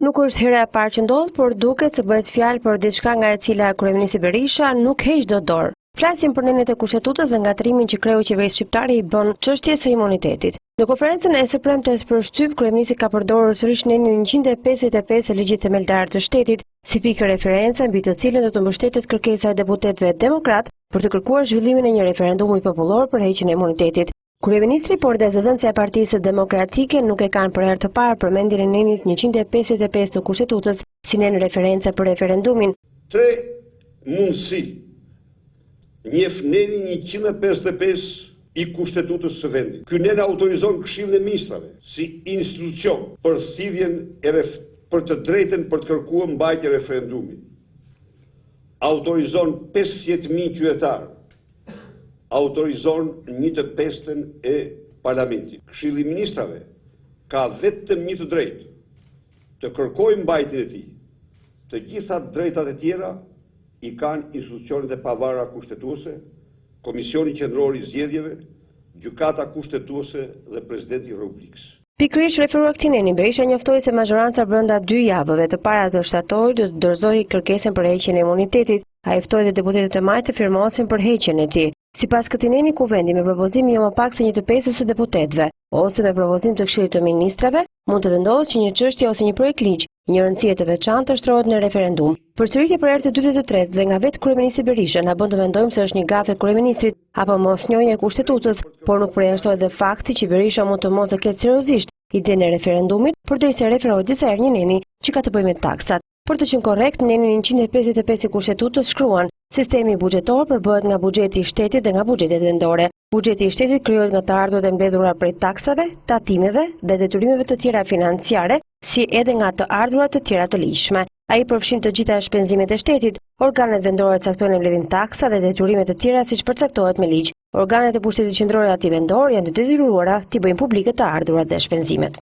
Nuk është hera e parë që ndodh, por duket se bëhet fjalë për diçka nga e cila kryeministri Berisha nuk heq dot dorë. Flasim për nenit e kushtetutës dhe ngatrimin që kreu qeverisë shqiptare i bën çështjes së imunitetit. Në konferencën e së premtes për shtyp, kryeministri ka përdorur sërish nenin 155 e ligjit themeltar të shtetit si pikë reference mbi të cilën do të mbështetet kërkesa e deputetëve demokrat për të kërkuar zhvillimin e një referendumi popullor për heqjen e imunitetit. Kryeministri, por dhe zëdhënësia e Partisë Demokratike nuk e kanë për herë të parë përmendjen e nenit 155 të kushtetutës si nen referencë për referendumin. Tre mundësi njeh neni 155 i kushtetutës së vendit. Ky nen autorizon Këshillin e Ministrave si institucion për thirrjen për të drejtën për të kërkuar mbajtje e referendumit. Autorizon 50.000 qytetarë. Autorizon 1/5 e parlamentit. Këshilli i Ministrave ka vetëm një të drejtë të kërkojë mbajtjen e tij. Të gjitha drejtat e tjera i kanë institucionet e pavarura kushtetuese, Komisioni Qendror i Zgjedhjeve, Gjykata Kushtetuese dhe Presidenti i Republikës. Pikërisht referuar këtij neni, Berisha njoftoi se majoranca brenda 2 javëve të para të shtatorit do të dorëzojë kërkesën për heqjen e imunitetit. Ai ftoi dhe deputetët e majtë të firmosin për heqjen e tij. Sipas këtij neni, kuvendi me propozim jo më pak se 1/5 e deputetëve, ose me propozim të Këshillit të Ministrave, mund të vendosë që një çështje ose një projekt ligj, një rëndësie të veçantë të shtrohet në referendum. Përsëritje për herë të dytë dhe të tretë dhe nga vetë kryeministri Berisha na bën të mendojmë se është një gafë e kryeministrit apo mosnjohje e kushtetues, por nuk përjashtohet edhe fakti që Berisha mund të mos e ketë seriozisht idenë e referendumit, përderisa referohet disa herë një neni që ka të bëjë me taksat. Për të qenë korrekt, nenin 155 i kushtetutës shkruan: sistemi buxhetor përbëhet nga buxheti i shtetit dhe nga buxhetet vendore. Buxheti i shtetit krijohet nga të ardhurat e mbledhura prej taksave, tatimeve dhe detyrimeve të tjera financiare, si edhe nga të ardhurat të tjera të ligjshme. Ai përfshin të gjitha shpenzimet e shtetit. Organet vendore caktojnë mbledhjen taksa dhe detyrimet të tjera siç përcaktohet me ligj. Organet e pushtetit qendror dhe aty vendor janë të detyruara të bëjnë publike të ardhurat dhe shpenzimet.